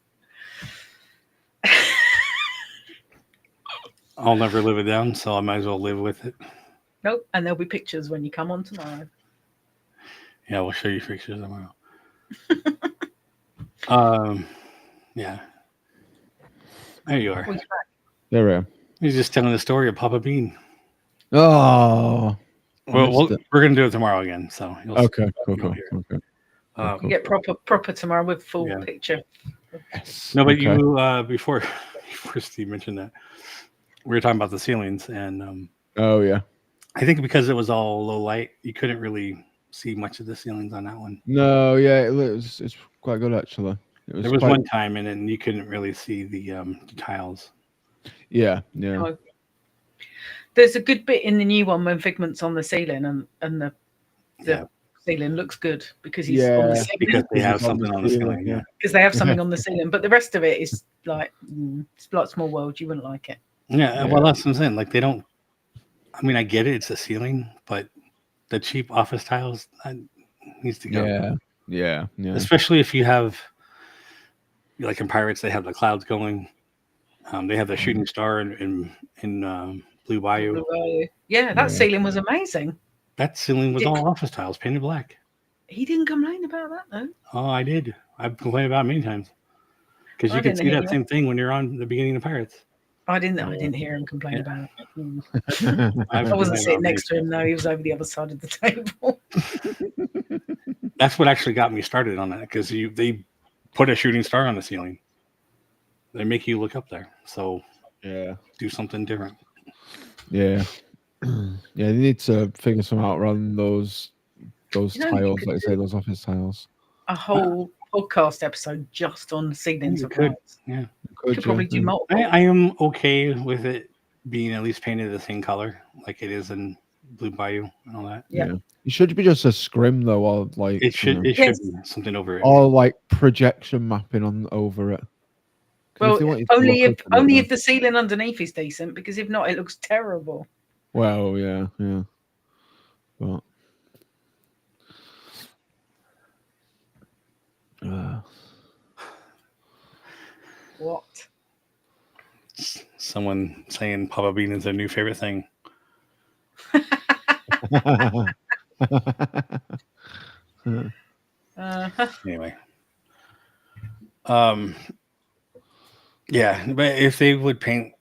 Speaker 1: I'll never live it down, so I might as well live with it.
Speaker 2: Nope. And there'll be pictures when you come on tomorrow.
Speaker 1: Yeah, we'll show you pictures tomorrow. Yeah. There you are.
Speaker 2: Well,
Speaker 3: There we are.
Speaker 1: He's just telling the story of Papa Bean.
Speaker 3: Oh,
Speaker 1: Well,
Speaker 3: missed it.
Speaker 1: we're gonna do it tomorrow again. So you'll
Speaker 3: Okay, cool,
Speaker 1: you'll
Speaker 3: cool,
Speaker 1: hear it.
Speaker 3: okay.
Speaker 2: You get proper tomorrow with full
Speaker 1: Yeah.
Speaker 2: picture.
Speaker 3: Yes.
Speaker 1: No, but
Speaker 3: okay.
Speaker 1: you before Steve mentioned that we were talking about the ceilings, and
Speaker 3: Oh yeah.
Speaker 1: I think because it was all low light, you couldn't really see much of the ceilings on that one.
Speaker 3: No, yeah, it's quite good actually. It was
Speaker 1: There was
Speaker 3: quite,
Speaker 1: one time, and then you couldn't really see the tiles.
Speaker 3: yeah.
Speaker 2: No. There's a good bit in the new one when Figment's on the ceiling and the
Speaker 1: Yeah,
Speaker 2: ceiling looks good because he's on the
Speaker 3: Yeah.
Speaker 2: ceiling.
Speaker 1: because they
Speaker 3: Because
Speaker 1: have
Speaker 3: it's on
Speaker 1: something
Speaker 3: the
Speaker 1: on the
Speaker 3: ceiling,
Speaker 1: ceiling.
Speaker 3: yeah.
Speaker 1: Yeah.
Speaker 2: Because they have something on the ceiling, but the rest of it is like it's like Small World. You wouldn't like it.
Speaker 1: Yeah, well, that's what I'm saying. Like they don't. I mean, I get it; it's a ceiling, but the cheap office tiles that needs to go.
Speaker 3: Yeah.
Speaker 1: Especially if you have, like in Pirates, they have the clouds going. They have the shooting star in Blue Bayou.
Speaker 2: Yeah, that ceiling was amazing.
Speaker 1: That ceiling was all office tiles painted black.
Speaker 2: He didn't complain about that though.
Speaker 1: Oh, I did. I've complained about it many times because
Speaker 2: I
Speaker 1: you can
Speaker 2: didn't
Speaker 1: see
Speaker 2: hear
Speaker 1: that
Speaker 2: you.
Speaker 1: same thing when you're on the beginning of Pirates.
Speaker 2: I didn't hear him complain
Speaker 1: Yeah.
Speaker 2: about it.
Speaker 1: I've
Speaker 2: I wasn't
Speaker 1: complained
Speaker 2: sitting
Speaker 1: about it
Speaker 2: next to him though. He was over the other side of the table.
Speaker 1: That's what actually got me started on that because they put a shooting star on the ceiling. They make you look up there, so
Speaker 3: Yeah.
Speaker 1: do something different.
Speaker 3: Yeah. Yeah, they need to figure something out around those
Speaker 2: You know, you
Speaker 3: tiles,
Speaker 2: could
Speaker 3: like I say,
Speaker 2: do
Speaker 3: those office tiles.
Speaker 2: a whole podcast episode just on the ceilings
Speaker 1: You
Speaker 2: of
Speaker 1: could,
Speaker 2: lights.
Speaker 1: yeah.
Speaker 2: You could probably do multiple.
Speaker 1: I am okay with it being at least painted the same color, like it is in Blue Bayou and all that.
Speaker 2: Yeah.
Speaker 3: It should be just a scrim though, or like
Speaker 1: It should it
Speaker 2: Yes.
Speaker 1: should be something over it.
Speaker 3: or like projection mapping on over it. 'Cause
Speaker 2: Well,
Speaker 3: if they want you to
Speaker 2: only
Speaker 3: look
Speaker 2: if
Speaker 3: up at it,
Speaker 2: only
Speaker 3: then-
Speaker 2: if the ceiling underneath is decent, because if not, it looks terrible.
Speaker 3: Well, yeah. But
Speaker 2: What?
Speaker 1: Someone saying Papa Bean is their new favorite thing. Anyway. Yeah, but if they would paint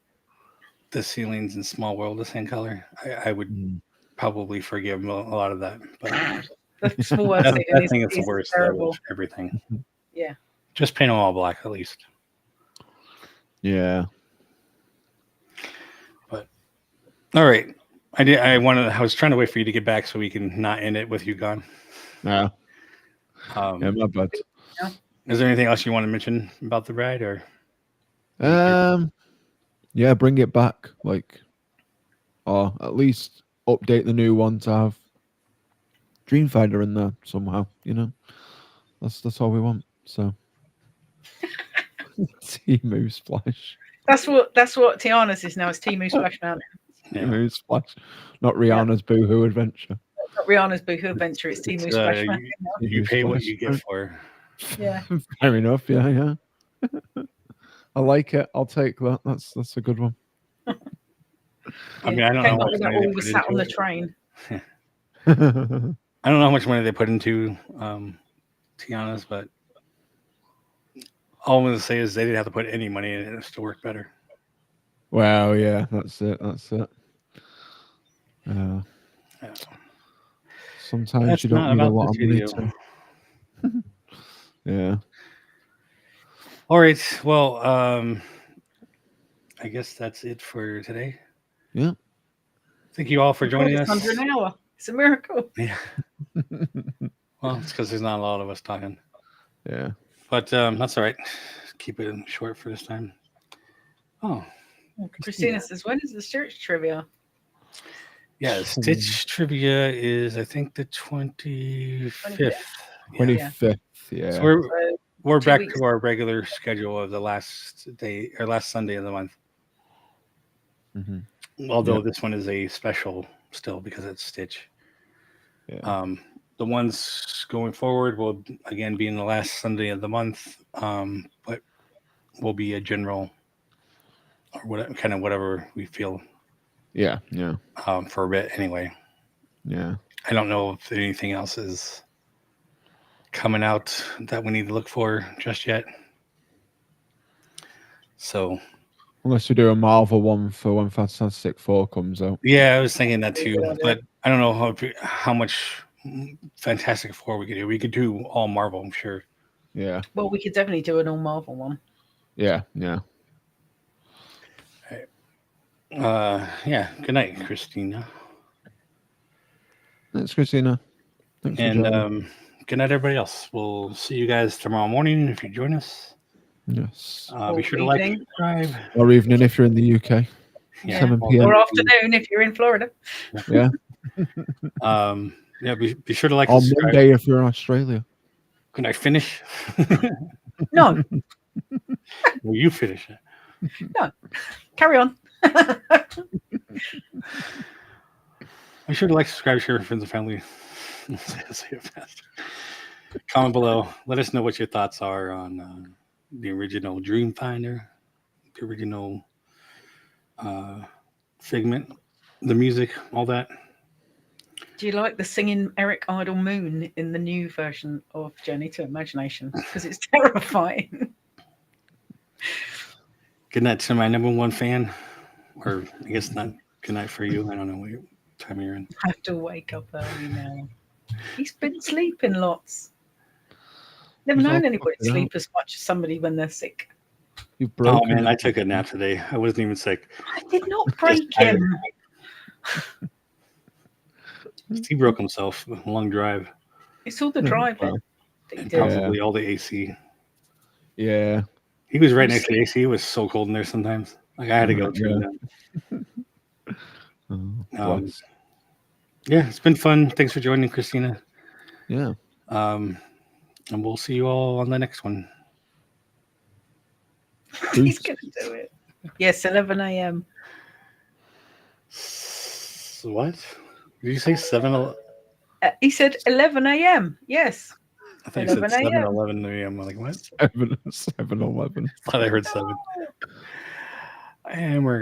Speaker 1: the ceilings in Small World the same color, I would probably forgive them a lot of that. But
Speaker 2: The Small World
Speaker 1: that
Speaker 2: ceiling
Speaker 1: thing is the
Speaker 2: is
Speaker 1: worst out
Speaker 2: terrible.
Speaker 1: of everything.
Speaker 2: Yeah.
Speaker 1: Just paint them all black at least.
Speaker 3: Yeah.
Speaker 1: But all right. I was trying to wait for you to get back so we can not end it with you gone.
Speaker 3: Yeah.
Speaker 1: Yeah,
Speaker 3: My bad.
Speaker 1: Is there anything else you want to mention about the ride or
Speaker 3: Yeah, bring it back, like, or at least update the new one to have Dreamfinder in there somehow. That's all we want. So, Timu Splash.
Speaker 2: That's what Tiana's is now. It's Timu Splash Mountain.
Speaker 3: Timu Splash, not Rihanna's Boohoo Adventure.
Speaker 2: Not Rihanna's Boohoo Adventure. It's Timu Splash Mountain.
Speaker 1: you pay what you get
Speaker 3: Splash.
Speaker 1: for.
Speaker 2: Yeah.
Speaker 3: Fair enough. Yeah. I like it. I'll take that. That's a good one.
Speaker 1: I mean, I don't know how much money they
Speaker 2: we
Speaker 1: put
Speaker 2: sat on
Speaker 1: into
Speaker 2: the
Speaker 1: it.
Speaker 2: train.
Speaker 1: I don't know how much money they put into Tiana's, but all I'm going to say is they didn't have to put any money in it. It still worked better.
Speaker 3: Well, yeah, that's it.
Speaker 1: Yeah.
Speaker 3: Sometimes
Speaker 1: That's
Speaker 3: you don't
Speaker 1: not
Speaker 3: need a
Speaker 1: about
Speaker 3: lot
Speaker 1: the
Speaker 3: of money
Speaker 1: studio.
Speaker 3: to. Yeah.
Speaker 1: All right. Well, I guess that's it for today.
Speaker 3: Yeah.
Speaker 1: Thank you all for joining us.
Speaker 2: Under an hour. It's a miracle.
Speaker 1: Yeah. Well, it's because there's not a lot of us talking.
Speaker 3: Yeah.
Speaker 1: But that's all right. Keep it short for this time. Oh.
Speaker 2: Christina says, when is the church trivia?
Speaker 1: Yeah, Stitch trivia is, I think, the 25th.
Speaker 3: 25th. Yeah.
Speaker 1: So we're
Speaker 2: 2
Speaker 1: back
Speaker 2: weeks.
Speaker 1: to our regular schedule of the last Sunday of the month.
Speaker 3: Mm-hmm.
Speaker 1: Although this one is a special still because it's Stitch.
Speaker 3: Yeah.
Speaker 1: The ones going forward will again be in the last Sunday of the month, but will be a general or whatever we feel.
Speaker 3: Yeah.
Speaker 1: For a bit anyway.
Speaker 3: Yeah.
Speaker 1: I don't know if anything else is coming out that we need to look for just yet. So
Speaker 3: Unless we do a Marvel one for when Fantastic Four comes out.
Speaker 1: yeah, I was thinking that too, but I don't know how much Fantastic Four we could do. We could do all Marvel, I'm sure.
Speaker 3: Yeah.
Speaker 2: Well, we could definitely do an all Marvel one.
Speaker 3: Yeah.
Speaker 1: Yeah. Good night, Christina.
Speaker 3: Thanks, Christina. Thanks for
Speaker 1: And
Speaker 3: joining.
Speaker 1: good night, everybody else. We'll see you guys tomorrow morning if you join us.
Speaker 3: Yes.
Speaker 1: Be sure to like and subscribe.
Speaker 3: Or evening if you're in the UK.
Speaker 2: Yeah.
Speaker 3: 7 p.m.
Speaker 2: Or afternoon if you're in Florida.
Speaker 3: Yeah.
Speaker 1: Yeah, be sure to like
Speaker 3: On
Speaker 1: and subscribe.
Speaker 3: Monday if you're in Australia.
Speaker 1: Can I finish?
Speaker 2: No,
Speaker 1: Will you finish it?
Speaker 2: no. Carry on.
Speaker 1: Be sure to like, subscribe, share with friends and family. Say it fast. Comment below. Let us know what your thoughts are on the original Dreamfinder, the original Figment, the music, all that.
Speaker 2: Do you like the singing Eric Idle Moon in the new version of Journey to Imagination? Because it's terrifying.
Speaker 1: Good night to my #1 fan, or I guess not. Good night for you. I don't know what time you're in.
Speaker 2: I have to wake up early now. He's been sleeping lots. Never
Speaker 3: He's all
Speaker 2: known anybody
Speaker 3: fucking
Speaker 2: sleep as much as somebody when they're sick.
Speaker 3: You've broken
Speaker 1: Oh man,
Speaker 3: him.
Speaker 1: I took a nap today. I wasn't even sick.
Speaker 2: I did not break him.
Speaker 1: He broke himself. A long drive.
Speaker 2: It's all the driving.
Speaker 3: well,
Speaker 2: that he
Speaker 1: And
Speaker 2: did.
Speaker 1: probably all the AC.
Speaker 3: Yeah.
Speaker 1: He was right next to the AC. It was so cold in there sometimes. Like I had to go through that.
Speaker 3: Oh, bless.
Speaker 1: Yeah, it's been fun. Thanks for joining, Christina.
Speaker 3: Yeah.
Speaker 1: And we'll see you all on the next one.
Speaker 2: He's going to do it. Yes, 11 a.m.
Speaker 1: What? Did you say 7?
Speaker 2: He said 11 a.m. Yes.
Speaker 1: I thought you said
Speaker 2: 11 a.m.
Speaker 1: 7:11 a.m. I'm like, what?
Speaker 3: 7-11.
Speaker 1: I thought I heard 7. And we're going to